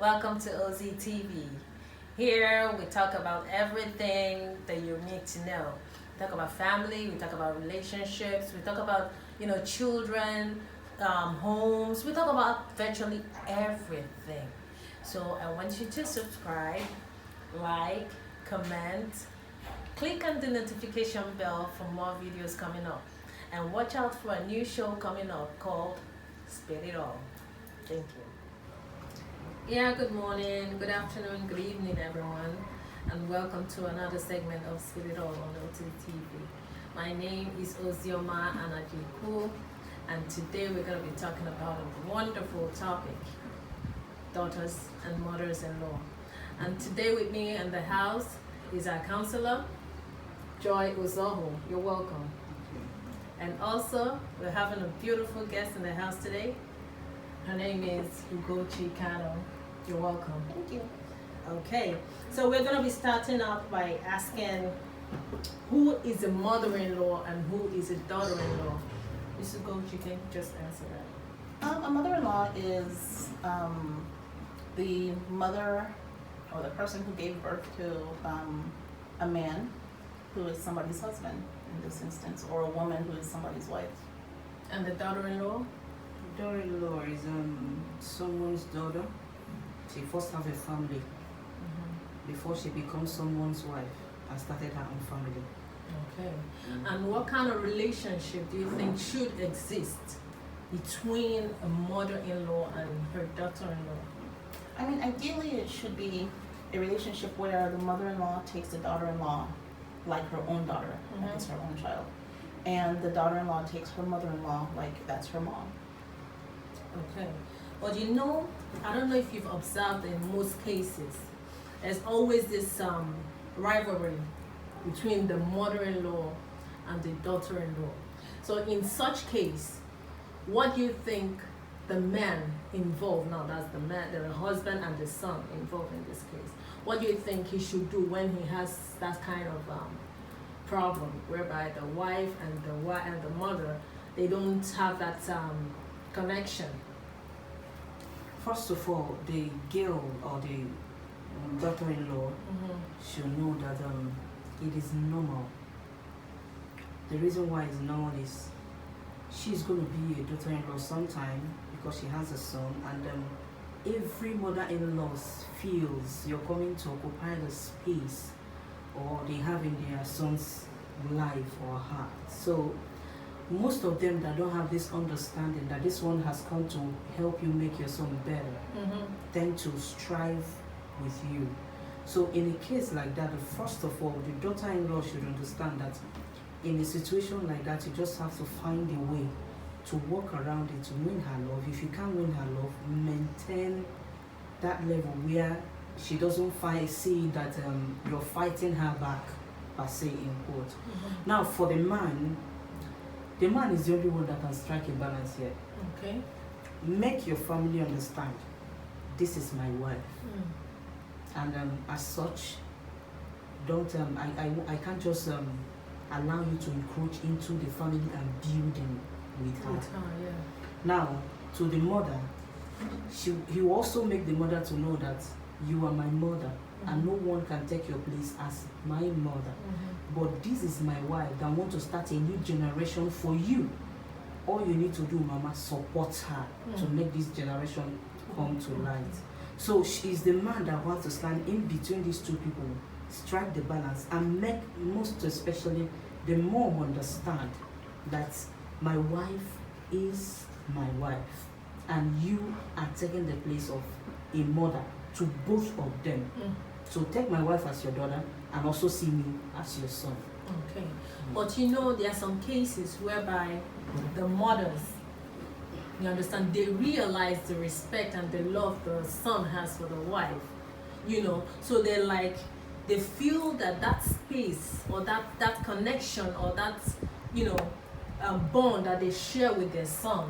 Welcome to OZTV. Here we talk about everything that you need to know. We talk about family, we talk about relationships, we talk about children, homes, we talk about virtually everything. So I want you to subscribe, like, comment, click on the notification bell for more videos coming up. And watch out for a new show coming up called Spit It All. Thank you. Yeah, good morning, good afternoon, good evening, everyone, and welcome to another segment of Spit It All on OZTV. My name is Ozioma Anajiku, and today we're going to be talking about a wonderful topic, daughters and mothers-in-law. And today with me in the house is our counselor, Joy Uzoho. You're welcome. And also, we're having a beautiful guest in the house today. Her name is Ugochi Kano. You're welcome. Thank you. Okay, so we're going to be starting out by asking who is a mother-in-law and who is a daughter-in-law? Mrs. Ugochi, can you just answer that? A mother-in-law is the mother or the person who gave birth to a man who is somebody's husband in this instance, or a woman who is somebody's wife. And the daughter-in-law? Daughter-in-law is someone's daughter. She first have a family before she becomes someone's wife and started her own family. Okay. And what kind of relationship do you think should exist between a mother-in-law and her daughter-in-law? I mean, ideally it should be a relationship where the mother-in-law takes the daughter-in-law like her own daughter, like it's her own child. And the daughter-in-law takes her mother-in-law like that's her mom. Okay. But I don't know if you've observed in most cases, there's always this rivalry between the mother-in-law and the daughter-in-law. So in such case, what do you think the man involved, now that's the man, the husband and the son involved in this case, what do you think he should do when he has that kind of problem whereby the wife and the mother, they don't have that connection? First of all, the girl or the daughter-in-law should know that it is normal. The reason why it's normal is she's going to be a daughter-in-law sometime because she has a son, and every mother-in-law feels you're coming to occupy the space or they have in their son's life or heart. So most of them that don't have this understanding that this one has come to help you make your son better tend to strive with you. So in a case like that, first of all, the daughter-in-law should understand that in a situation like that, you just have to find a way to work around it to win her love. If you can't win her love, maintain that level where she doesn't see that you're fighting her back, per se, in quote. Now for the man is the only one that can strike a balance here. Okay. Make your family understand, this is my wife. And as such, don't I can't just allow you to encroach into the family and building with her. Yeah. Now, to the mother, he will also make the mother to know that you are my mother and no one can take your place as my mother. But this is my wife that want to start a new generation for you. All you need to do, Mama, support her to make this generation come to light. So she's the man that wants to stand in between these two people, strike the balance, and make most especially the mom understand that my wife is my wife, and you are taking the place of a mother to both of them. So take my wife as your daughter and also see me as your son. Okay. But there are some cases whereby the mothers, you understand, they realize the respect and the love the son has for the wife, so they feel that space or that connection or that, bond that they share with their son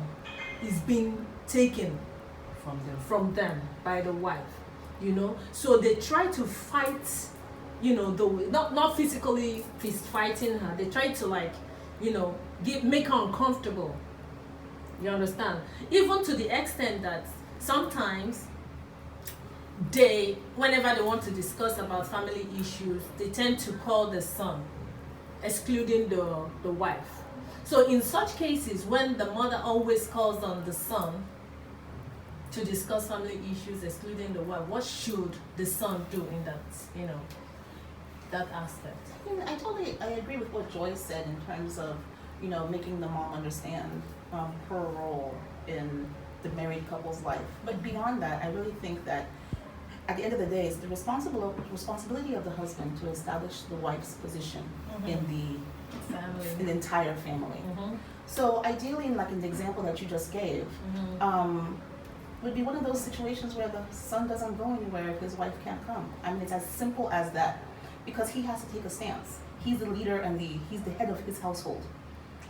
is being taken from them by the wife, so they try to fight, not physically fist fighting her, they try to make her uncomfortable. You understand? Even to the extent that sometimes whenever they want to discuss about family issues, they tend to call the son, excluding the wife. So in such cases, when the mother always calls on the son to discuss family issues, excluding the wife, what should the son do in that, that aspect? I agree with what Joy said in terms of, making the mom understand her role in the married couple's life. But beyond that, I really think that at the end of the day, it's the responsibility of the husband to establish the wife's position in the entire family. So ideally, in the example that you just gave, would be one of those situations where the son doesn't go anywhere if his wife can't come. I mean, it's as simple as that, because he has to take a stance. He's the leader and he's the head of his household,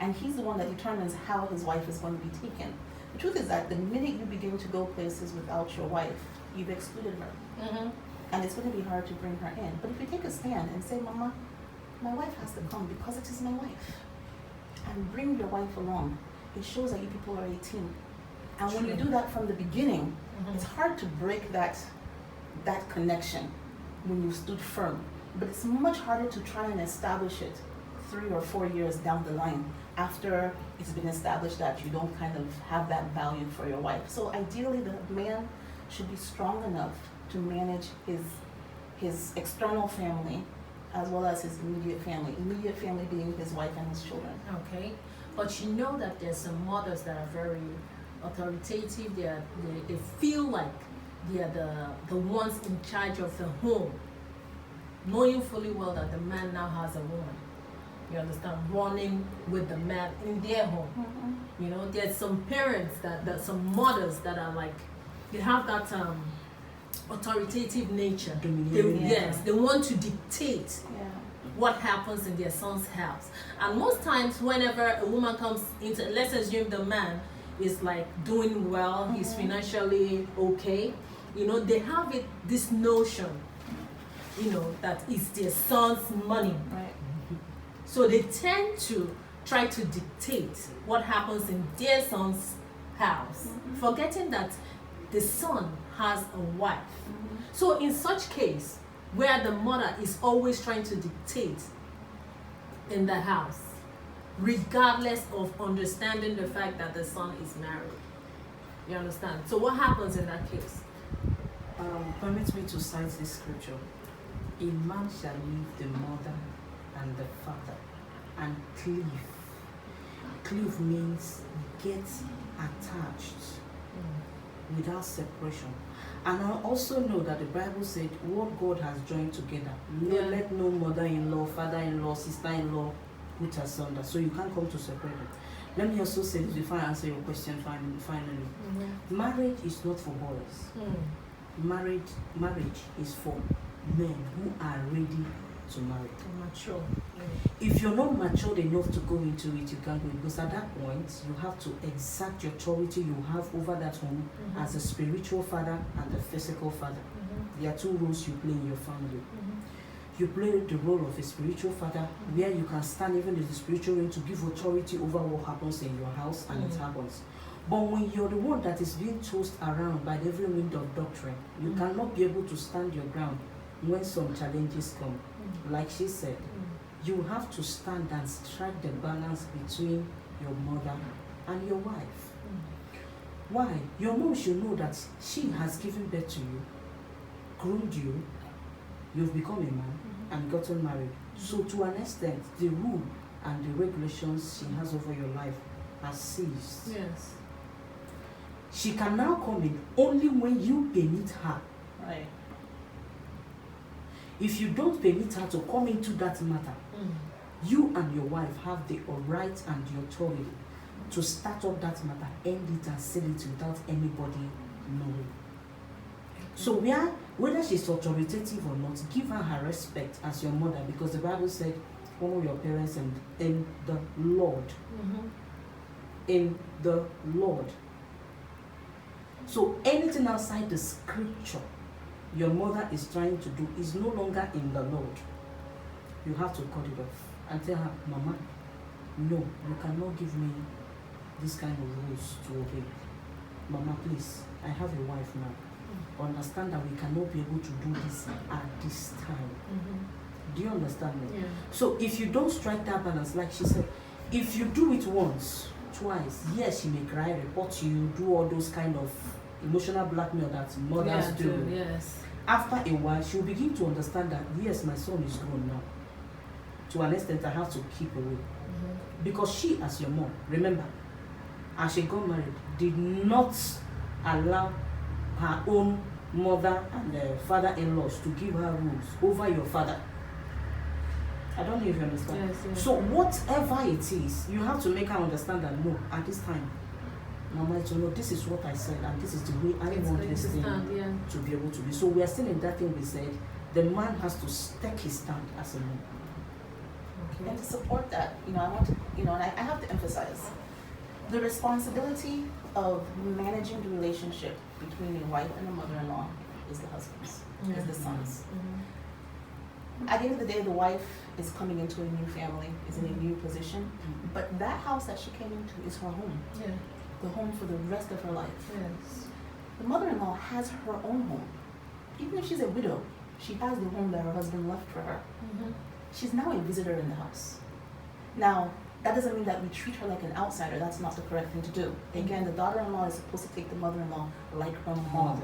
and he's the one that determines how his wife is going to be taken. The truth is that the minute you begin to go places without your wife, you've excluded her, and it's going to be hard to bring her in. But if you take a stand and say, Mama, my wife has to come because it is my wife, and bring your wife along, it shows that you people are a team. And when you do that from the beginning, it's hard to break that connection when you stood firm. But it's much harder to try and establish it 3 or 4 years down the line after it's been established that you don't kind of have that value for your wife. So ideally, the man should be strong enough to manage his external family as well as his immediate family. Immediate family being his wife and his children. Okay, but you know that there's some mothers that are very authoritative. They feel like they are the ones in charge of the home, knowing fully well that the man now has a woman. You understand? Running with the man in their home. There's some parents that some mothers that are like, they have that authoritative nature. Yes, they want to dictate what happens in their son's house. And most times, whenever a woman comes into, let's assume the man is like doing well, he's financially okay, they have this notion, that it's their son's money. Right. So they tend to try to dictate what happens in their son's house, forgetting that the son has a wife. So in such case, where the mother is always trying to dictate in the house, regardless of understanding the fact that the son is married. You understand? So what happens in that case? Permit me to cite this scripture. A man shall leave the mother and the father and cleave. Cleave means get attached without separation. And I also know that the Bible said what God has joined together, let no mother-in-law, father-in-law, sister-in-law put asunder. So you can't come to separate them. Let me also say this before I answer your question finally. Marriage is not for boys. Marriage is for men who are ready to marry. Mature. If you're not matured enough to go into it, you can't go, because at that point you have to exact your authority you have over that home as a spiritual father and a physical father. There are 2 roles you play in your family. You play the role of a spiritual father, where you can stand even in the spiritual realm to give authority over what happens in your house, and it happens. But when you're the one that is being tossed around by every wind of doctrine, you cannot be able to stand your ground when some challenges come. Like she said, you have to stand and strike the balance between your mother and your wife. Why? Your mom should know that she has given birth to you, groomed you, you've become a man, and gotten married. So to an extent, the rule and the regulations she has over your life has ceased. Yes. She can now come in only when you permit her. Right. If you don't permit her to come into that matter, you and your wife have the right and the authority to start up that matter, end it and seal it without anybody knowing. So whether she's authoritative or not, give her her respect as your mother, because the Bible said, honor your parents in the Lord. In the Lord. So anything outside the scripture your mother is trying to do is no longer in the Lord. You have to cut it off and tell her, Mama, no, you cannot give me this kind of rules to obey. Mama, please, I have a wife now. understand that we cannot be able to do this at this time. Do you understand me? Yeah. So if you don't strike that balance, like she said, if you do it once, twice, yes, she may cry, report you, do all those kind of emotional blackmail that mothers do. Yes. After a while, she'll begin to understand that, yes, my son is grown now. To an extent, I have to keep away. Because she, as your mom, remember, as she got married, did not allow her own mother and father-in-laws to give her rules over your father. I don't know if you understand. Yes. So whatever it is, you have to make her understand that no, at this time, Mama, this is what I said, and this is the way I want this thing to be able to be. So we are still in that thing we said. The man has to take his stand as a man. Okay. And to support that, I want to, and I have to emphasize the responsibility of managing the relationship between a wife and a mother-in-law is the husband's, is the son's. At the end of the day, the wife is coming into a new family, is in a new position, but that house that she came into is her home. Yeah. The home for the rest of her life. Yes. The mother-in-law has her own home. Even if she's a widow, she has the home that her husband left for her. She's now a visitor in the house. Now, that doesn't mean that we treat her like an outsider. That's not the correct thing to do. Again, the daughter-in-law is supposed to take the mother-in-law like her mom.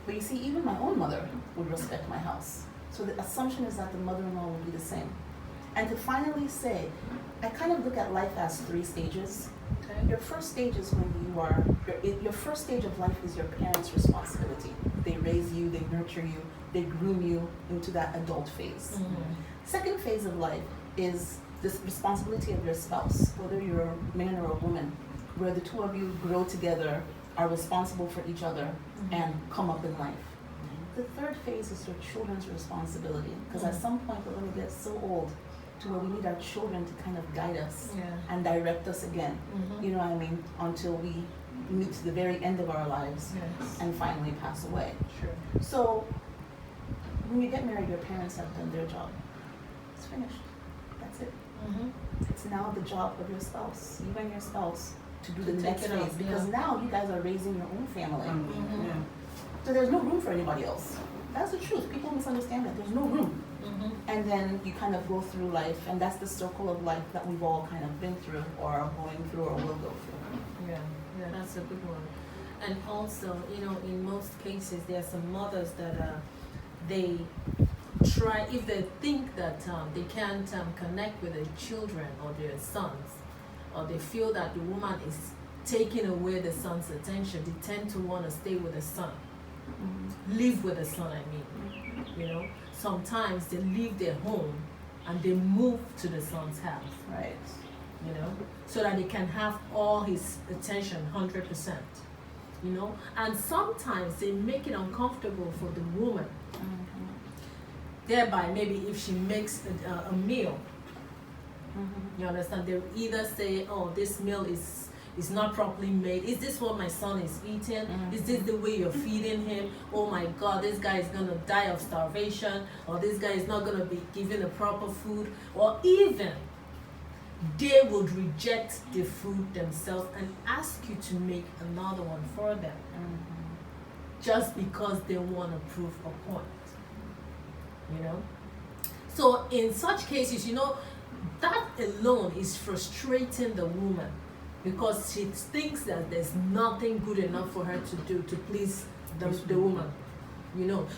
But you see, even my own mother would respect my house. So the assumption is that the mother-in-law will be the same. And to finally say, I kind of look at life as 3 stages. Okay. Your first stage is when your first stage of life is your parents' responsibility. They raise you, they nurture you, they groom you into that adult phase. Second phase of life is this responsibility of your spouse, whether you're a man or a woman, where the two of you grow together, are responsible for each other, and come up in life. The third phase is your children's responsibility, because at some point we're going to get so old to where we need our children to kind of guide us and direct us again, you know what I mean, until we meet to the very end of our lives and finally pass away. Sure. So when you get married, your parents have done their job. It's finished. That's it. It's now the job of your spouse, you and your spouse, to do the next phase, because now you guys are raising your own family. So there's no room for anybody else. That's the truth. People misunderstand that. There's no room. And then you kind of go through life, and that's the circle of life that we've all kind of been through, or are going through, or will go through. Yeah, that's a good one. And also, in most cases, there are some mothers that they try, if they think that they can't connect with their children or their sons, or they feel that the woman is taking away the son's attention, they tend to want to stay with the son. Live with the son, I mean. Sometimes they leave their home and they move to the son's house. Right. So that they can have all his attention 100%. And sometimes they make it uncomfortable for the woman. Thereby, maybe if she makes a meal, you understand, they'll either say, oh, this meal is not properly made. Is this what my son is eating? Is this the way you're feeding him? Oh my God, this guy is gonna die of starvation, or this guy is not gonna be given the proper food, or even they would reject the food themselves and ask you to make another one for them, just because they want to prove a point. So in such cases, that alone is frustrating the woman, because she thinks that there's nothing good enough for her to do to please the woman.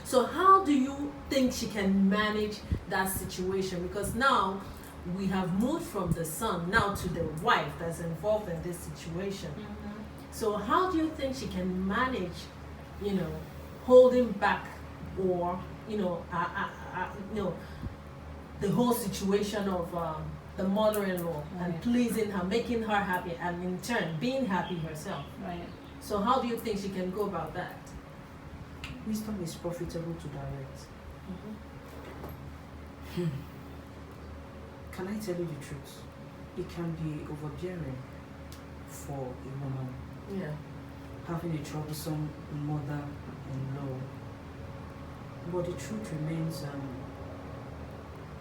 So how do you think she can manage that situation? Because now we have moved from the son now to the wife that's involved in this situation. So how do you think she can manage, holding back, or the whole situation of the mother-in-law and pleasing her, making her happy, and in turn being happy herself? Right. So how do you think she can go about that? Wisdom is profitable to direct. Can I tell you the truth? It can be overbearing for a woman. Yeah. Having a troublesome mother-in-law. But the truth remains,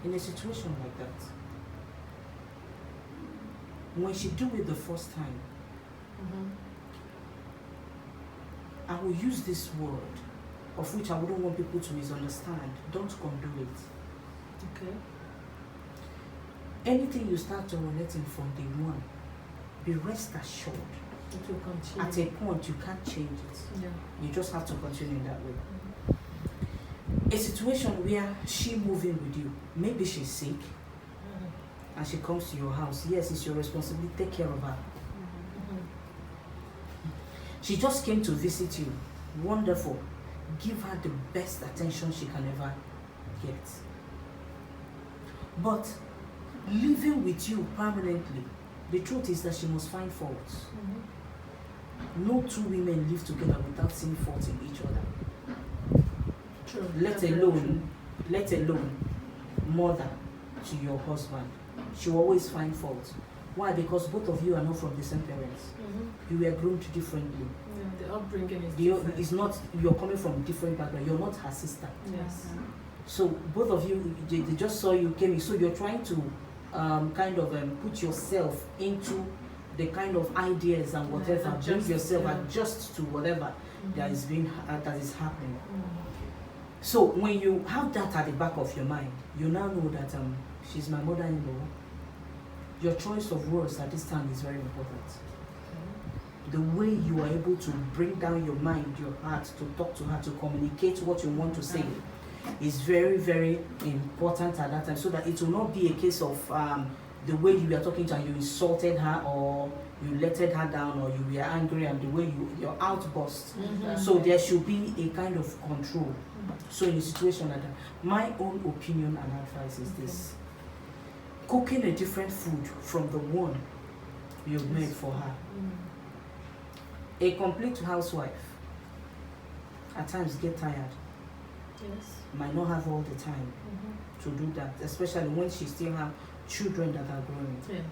in a situation like that, when she do it the first time, I will use this word, of which I wouldn't want people to misunderstand. Don't condo it. Okay. Anything you start tolerating from day one, be rest assured. It will continue. At a point, you can't change it. Yeah. You just have to continue in that way. Mm-hmm. A situation where she moving with you, maybe she's sick, Mm-hmm. and she comes to your house. Yes, it's your responsibility. Take care of her. Mm-hmm. She just came to visit you. Wonderful. Give her the best attention she can ever get. But living with you permanently, the truth is that she must find faults. Mm-hmm. No two women live together without seeing faults in each other. True. Let alone mother to your husband. She will always find faults. Why? Because both of you are not from the same parents. Mm-hmm. You were groomed differently. Yeah, the upbringing is different. It's not, you're coming from different background. You're not her sister. Yes. So both of you, they just saw you came in. So you're trying to put yourself into the kind of ideas and whatever. Bring yourself, adjust to whatever that is that is happening. So when you have that at the back of your mind, you now know that she's my mother-in-law. Your choice of words at this time is very important. The way you are able to bring down your mind, your heart, to talk to her, to communicate what you want to say, is very, very important at that time, so that it will not be a case of the way you were talking to her, you insulted her, or you lettered her down, or you were angry, and the way your outburst. Mm-hmm. So there should be a kind of control. So in a situation like that, my own opinion and advice is this: cooking a different food from the one you've made for her. A complete housewife at times get tired. Yes. Might not have all the time to do that, especially when she still have children that are growing. Yes.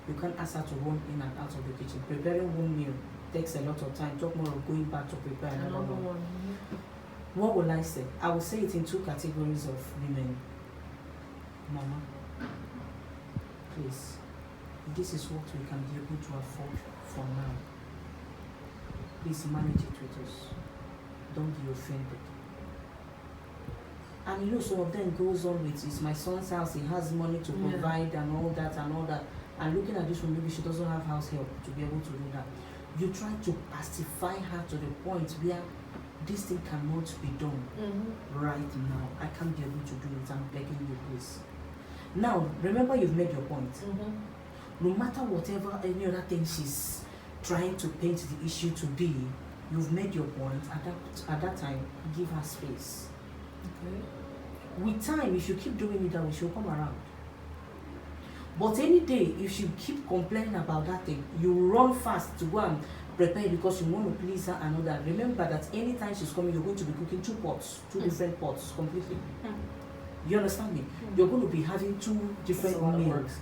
You can't ask her to run in and out of the kitchen. Preparing one meal takes a lot of time. Talk more of going back to prepare another one. What will I say? I will say it in two categories of women. Mama, please, this is what we can be able to afford for now. Please manage it with us. Don't be offended. And you know, some of them goes on with, it's my son's house, he has money to provide and all that and all that. And looking at this one, maybe she doesn't have house help to be able to do that. You try to pacify her to the point where this thing cannot be done right now. I can't be able to do it. I'm begging you, please. Now, remember, you've made your point. No matter whatever any other thing she's trying to paint the issue to be, you've made your point. At that time, give her space. Okay. With time, if you keep doing it that way, she'll come around. But any day, if you keep complaining about that thing, you run fast to go and prepare because you want to please her and all that. Remember that anytime she's coming, you're going to be cooking two different pots completely. You understand me? You're going to be having two different meals,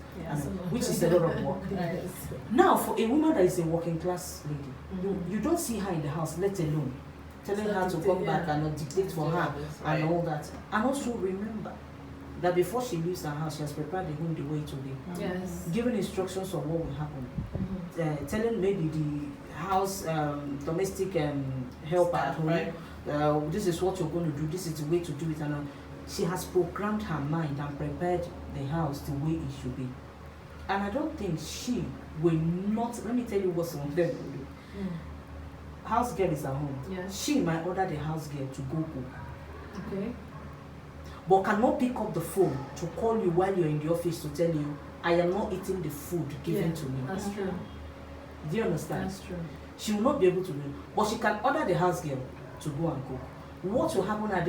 which is a lot of work. Yes. Now, for a woman that is a working class lady, you don't see her in the house, let alone telling her to come back and not dictate for her and all that. And also remember that before she leaves her house, she has prepared the home the way to be. Yes. Giving instructions on what will happen. Telling maybe the house domestic helper at home, this is what you're going to do, this is the way to do it. And she has programmed her mind and prepared the house the way it should be. And I don't think she will not, let me tell you what some of them will do. House girl is at home. Yes. She might order the house girl to go cook. Okay. But cannot pick up the phone to call you while you're in the office to tell you, I am not eating the food given to me. That's true. Do you understand? That's true. She will not be able to do it. But she can order the house girl to go and cook. What will happen at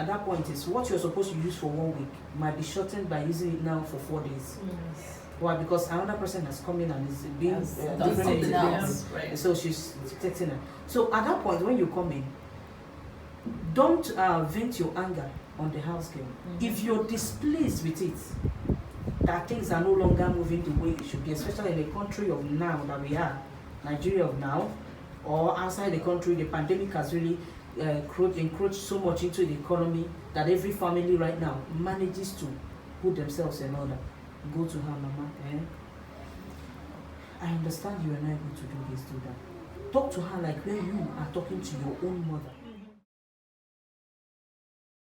that point is what you're supposed to use for 1 week might be shortened by using it now for 4 days. Yes. Why? Because another person has come in and is being something else, right? So she's dictating it. So at that point, when you come in, don't vent your anger on the house girl. If you're displeased with it, that things are no longer moving the way it should be, especially in the country of now that we are, Nigeria of now, or outside the country, the pandemic has really encroached so much into the economy that every family right now manages to put themselves in order. Go to her, Mama. I understand you are not able to do this, do that. Talk to her like when you are talking to your own mother.